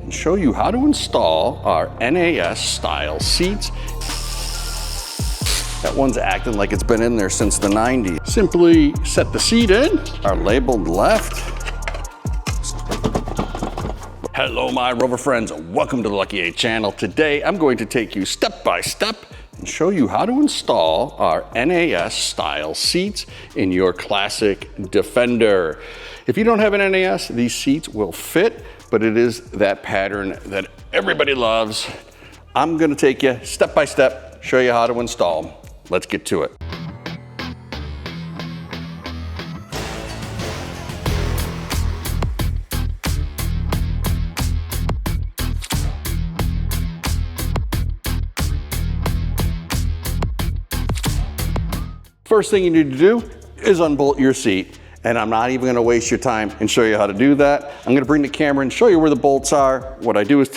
and show you how to install our NAS style seats. That one's acting like it's been in there since the 90s. Simply set the seat in, are labeled left. Hello my rover friends, welcome to the Lucky 8 channel. Today I'm going to take you step by step and show you how to install our NAS style seats in your classic Defender. If you don't have an NAS, these seats will fit, but it is that pattern that everybody loves. I'm gonna take you step by step, show you how to install them. Let's get to it. First thing you need to do is unbolt your seat. And I'm not even gonna waste your time and show you how to do that. I'm gonna bring the camera and show you where the bolts are. What I do is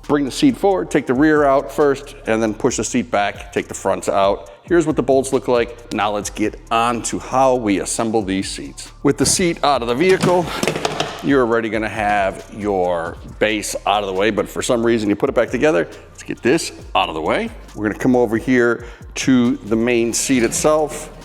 bring the seat forward, take the rear out first, and then push the seat back, take the fronts out. Here's what the bolts look like. Now let's get on to how we assemble these seats. With the seat out of the vehicle, you're already gonna have your base out of the way, but for some reason you put it back together. Let's get this out of the way. We're gonna come over here to the main seat itself.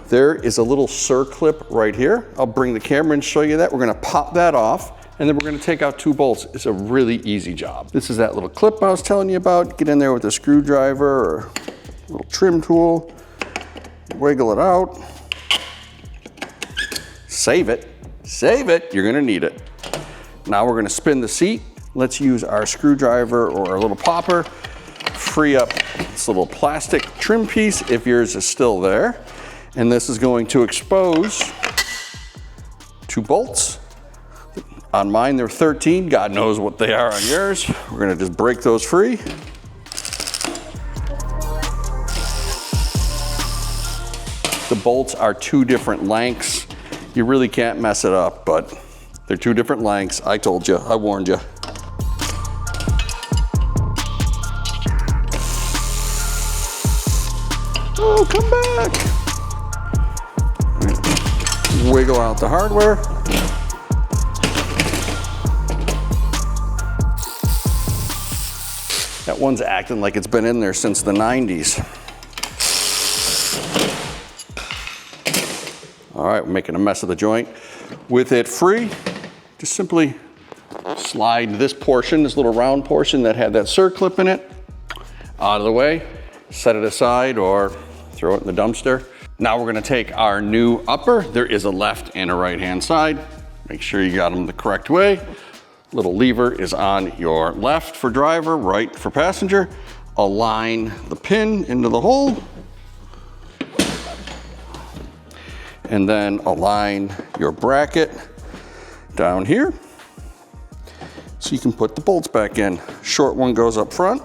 There is a little circlip right here. I'll bring the camera and show you that. We're gonna pop that off, and then we're gonna take out two bolts. It's a really easy job. This is that little clip I was telling you about. Get in there with a screwdriver or a little trim tool, wiggle it out, save it, you're gonna need it. Now we're gonna spin the seat. Let's use our screwdriver or our little popper, free up this little plastic trim piece if yours is still there. And this is going to expose two bolts. On mine, they're 13. God knows what they are on yours. We're gonna just break those free. The bolts are two different lengths. You really can't mess it up, but they're two different lengths. I told you, I warned you. Oh, come back. Wiggle out the hardware. That one's acting like it's been in there since the 90s. All right, we're making a mess of the joint. With it free, just simply slide this portion, this little round portion that had that circlip in it, out of the way, set it aside or throw it in the dumpster. Now we're gonna take our new upper. There is a left and a right-hand side. Make sure you got them the correct way. Little lever is on your left for driver, right for passenger. Align the pin into the hole. And then align your bracket down here. So you can put the bolts back in. Short one goes up front.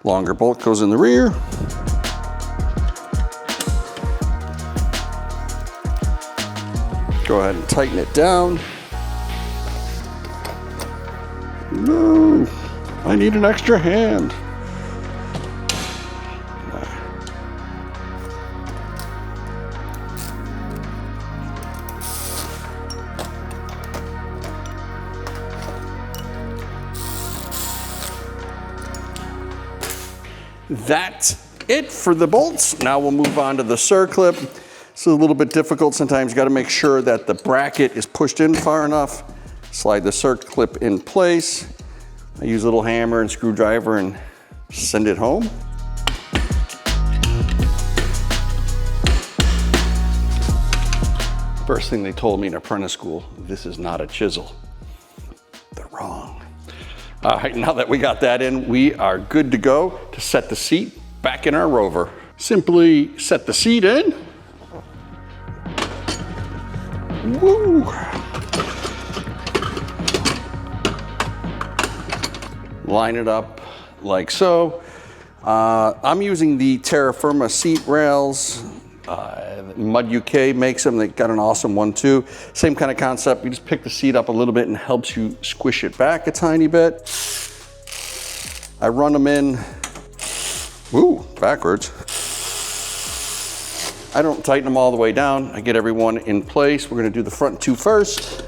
Longer bolt goes in the rear. Go ahead and tighten it down. No, I need an extra hand. That's it for the bolts. Now we'll move on to the circlip. It's a little bit difficult sometimes. You got to make sure that the bracket is pushed in far enough. Slide the circlip in place. I use a little hammer and screwdriver and send it home. First thing they told me in apprentice school, this is not a chisel. They're wrong. All right, now that we got that in, we are good to go to set the seat back in our Rover. Simply set the seat in. Woo! Line it up like so. I'm using the Terra Firma seat rails. Mud UK makes them. They got an awesome one too. Same kind of concept. You just pick the seat up a little bit and helps you squish it back a tiny bit. I run them in, backwards. I don't tighten them all the way down. I get everyone in place. We're gonna do the front two first.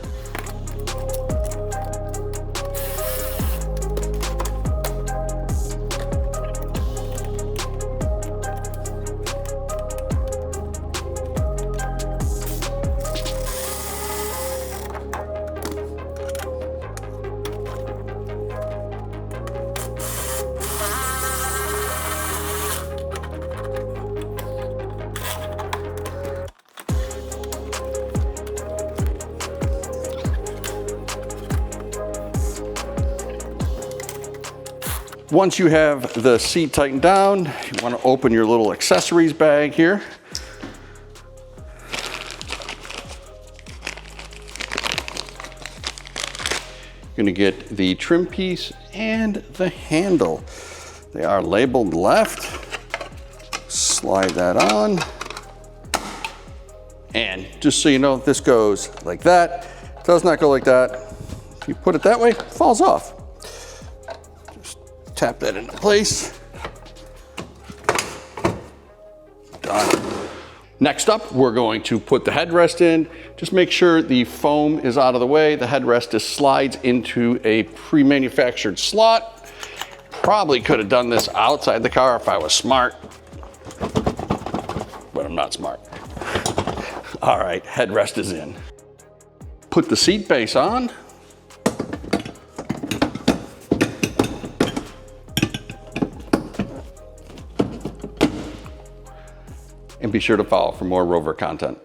Once you have the seat tightened down, you want to open your little accessories bag here. You're going to get the trim piece and the handle. They are labeled left. Slide that on. And just so you know, this goes like that. It does not go like that. If you put it that way, it falls off. Tap that into place. Done. Next up, we're going to put the headrest in. Just make sure the foam is out of the way. The headrest just slides into a pre-manufactured slot. Probably could have done this outside the car if I was smart, but I'm not smart. All right, headrest is in. Put the seat base on. And be sure to follow for more Rover content.